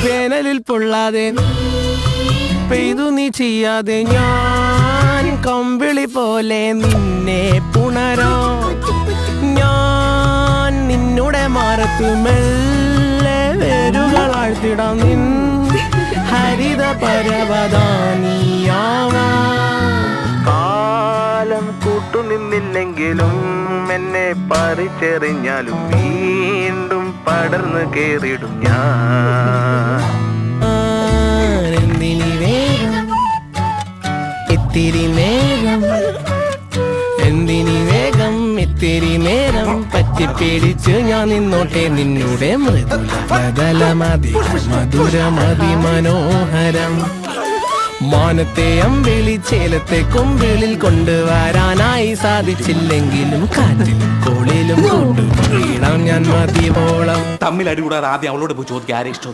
വേനലിൽ പൊള്ളാതെ പെയ്തു നീ ചെയ്യാതെ ഞാൻ കമ്പിളി പോലെ നിന്നെ പുണരോ ഞാൻ നിന്നുടെ മാറത്തു മെല്ലെ വേരുകളാഴ്ത്തിടാം നിൻ ഹരിത പരവതാനിയാവാ കാലം കൂട്ടുനിന്നില്ലെങ്കിലും എന്നെ പറിച്ചെറിഞ്ഞാലും വീണ്ടും പടർന്നു കേറിടും ഞാൻ എന്തിനി വേഗം ഇത്തിരി നേരം എന്തിനി വേഗം ഇത്തിരി നേരം പറ്റിപ്പിടിച്ച് ഞാൻ നിന്നോട്ടെ നിന്നുടെ മൃദുലമതി മധുരമതി മനോഹരം മാനത്തെ അമ്പിളി ചേലത്തെ കൊമ്പിളിൽ കൊണ്ടുവരാനായി സാധിച്ചില്ലെങ്കിലും കാറ്റിലും കോളിലും കൊണ്ടുപോയിടാം ഞാൻ മതിയോളം. തമ്മിൽ അടികൂടാതെ ആദ്യം അവളോട് പോയി ചോദിക്കാൻ ആരെ ഇഷ്ടം.